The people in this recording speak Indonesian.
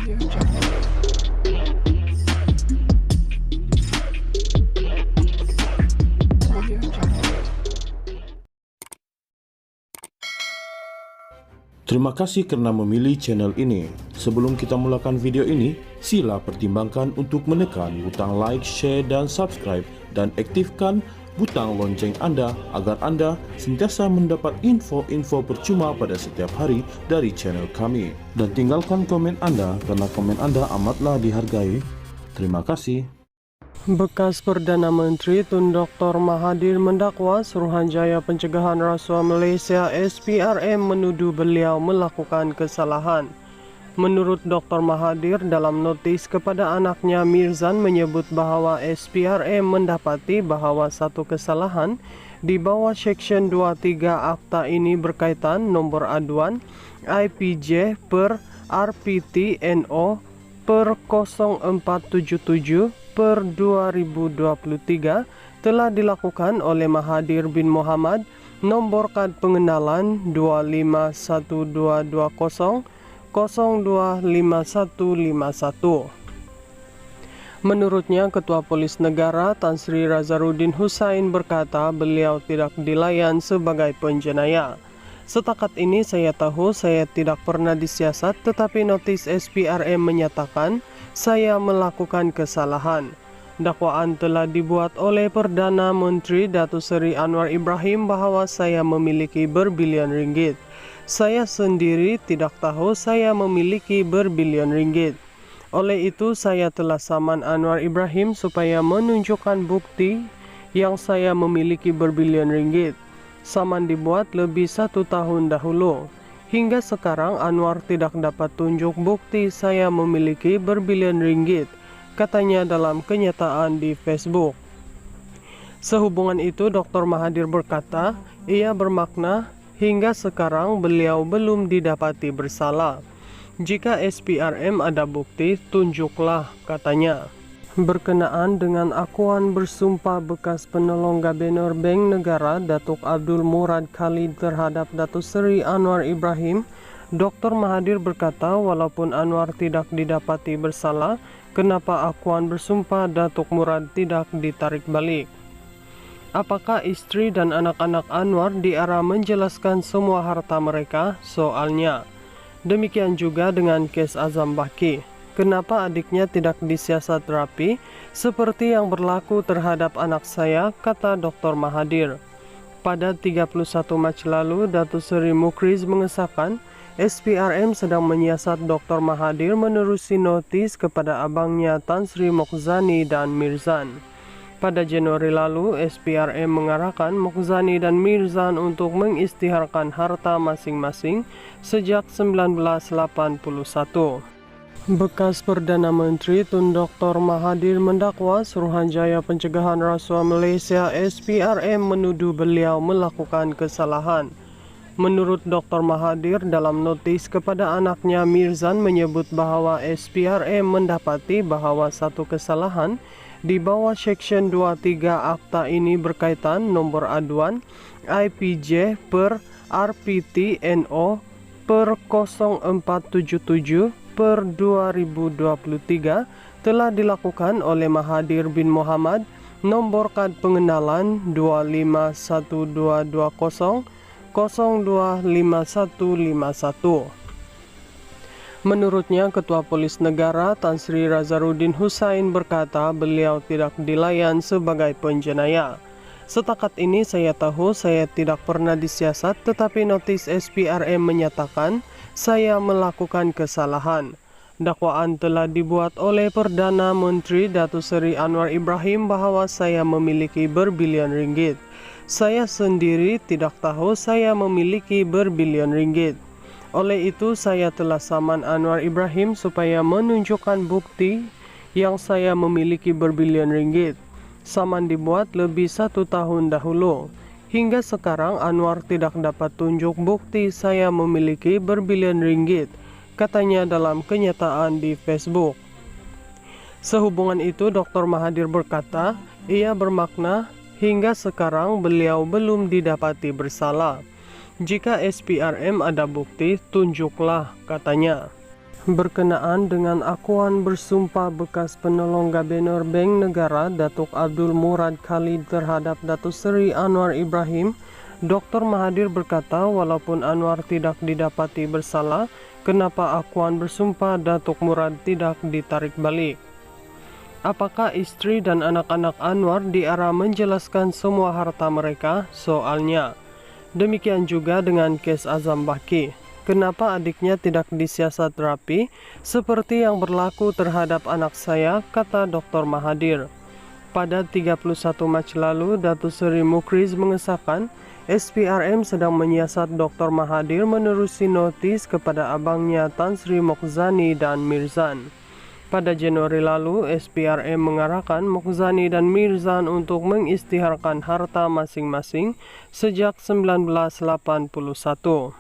Terima kasih karena memilih channel ini. Sebelum kita mulakan video ini, sila pertimbangkan untuk menekan butang like, share, dan subscribe, dan aktifkan butang lonceng Anda agar Anda sentiasa mendapat info-info percuma pada setiap hari dari channel kami. Dan tinggalkan komen Anda karena komen Anda amatlah dihargai. Terima kasih. Bekas Perdana Menteri Tun Dr. Mahathir mendakwa Suruhanjaya Pencegahan Rasuah Malaysia SPRM menuduh beliau melakukan kesalahan. Menurut Dr. Mahathir, dalam notis kepada anaknya Mirzan menyebut bahwa SPRM mendapati bahwa satu kesalahan di bawah Seksyen 23 Akta ini berkaitan nomor aduan IPJ per RPT NO per 0477 per 2023 telah dilakukan oleh Mahathir bin Mohamad, nombor kad pengenalan 251220025151. Menurutnya, Ketua Polis Negara Tan Sri Razaruddin Hussain berkata beliau tidak dilayan sebagai penjenayah. Setakat ini saya tahu saya tidak pernah disiasat, tetapi notis SPRM menyatakan saya melakukan kesalahan. Dakwaan telah dibuat oleh Perdana Menteri Datuk Seri Anwar Ibrahim bahwa saya memiliki berbilion ringgit. Saya sendiri tidak tahu saya memiliki berbilion ringgit. Oleh itu saya telah saman Anwar Ibrahim supaya menunjukkan bukti yang saya memiliki berbilion ringgit. Saman dibuat lebih 1 tahun dahulu. Hingga sekarang Anwar tidak dapat tunjuk bukti saya memiliki berbilion ringgit, katanya dalam kenyataan di Facebook. Sehubungan itu, Dr. Mahathir berkata, ia bermakna hingga sekarang beliau belum didapati bersalah. Jika SPRM ada bukti, tunjuklah, katanya. Berkenaan dengan akuan bersumpah bekas penolong Gabenor Bank Negara Datuk Abdul Murad Khalid terhadap Datuk Seri Anwar Ibrahim, Dr. Mahathir berkata walaupun Anwar tidak didapati bersalah, kenapa akuan bersumpah Datuk Murad tidak ditarik balik? Apakah istri dan anak-anak Anwar diarah menjelaskan semua harta mereka? Soalnya. Demikian juga dengan kes Azam Baki. Kenapa adiknya tidak disiasat rapi seperti yang berlaku terhadap anak saya, kata Dr. Mahathir. Pada 31 Mac lalu, Datuk Seri Mukriz mengesahkan SPRM sedang menyiasat Dr. Mahathir menerusi notis kepada abangnya Tan Sri Mokzani dan Mirzan. Pada Januari lalu, SPRM mengarahkan Mokzani dan Mirzan untuk mengisytiharkan harta masing-masing sejak 1981. Bekas Perdana Menteri Tun Dr. Mahathir mendakwa Suruhanjaya Pencegahan Rasuah Malaysia SPRM menuduh beliau melakukan kesalahan. Menurut Dr. Mahathir, dalam notis kepada anaknya Mirzan menyebut bahwa SPRM mendapati bahwa satu kesalahan di bawah Seksyen 23 Akta ini berkaitan nomor aduan IPJ per RPT NO per 0477 per 2023 telah dilakukan oleh Mahathir bin Mohamad, nombor kad pengenalan 251220025151. Menurutnya, Ketua Polis Negara Tan Sri Razaruddin Hussain berkata beliau tidak dilayan sebagai penjenayah. Setakat ini saya tahu saya tidak pernah disiasat, tetapi notis SPRM menyatakan saya melakukan kesalahan. Dakwaan telah dibuat oleh Perdana Menteri Datuk Seri Anwar Ibrahim bahwa saya memiliki berbilion ringgit. Saya sendiri tidak tahu saya memiliki berbilion ringgit. Oleh itu saya telah saman Anwar Ibrahim supaya menunjukkan bukti yang saya memiliki berbilion ringgit. Saman dibuat lebih 1 tahun dahulu. Hingga sekarang Anwar tidak dapat tunjuk bukti saya memiliki berbilion ringgit, katanya dalam kenyataan di Facebook. Sehubungan itu, Dr. Mahathir berkata, ia bermakna hingga sekarang beliau belum didapati bersalah. Jika SPRM ada bukti, tunjuklah, katanya. berkenaan dengan akuan bersumpah bekas penolong Gubernur Bank Negara Datuk Abdul Murad Khalid terhadap Datuk Seri Anwar Ibrahim, Dr. Mahathir berkata walaupun Anwar tidak didapati bersalah, kenapa akuan bersumpah Datuk Murad tidak ditarik balik? Apakah istri dan anak-anak Anwar diarah menjelaskan semua harta mereka? Soalnya. Demikian juga dengan kes Azam Baki. Kenapa adiknya tidak disiasat rapi seperti yang berlaku terhadap anak saya, kata Dr. Mahathir. Pada 31 Mac lalu, Datuk Seri Mukriz mengesahkan SPRM sedang menyiasat Dr. Mahathir menerusi notis kepada abangnya Tan Sri Mokzani dan Mirzan. Pada Januari lalu, SPRM mengarahkan Mokzani dan Mirzan untuk mengisytiharkan harta masing-masing sejak 1981.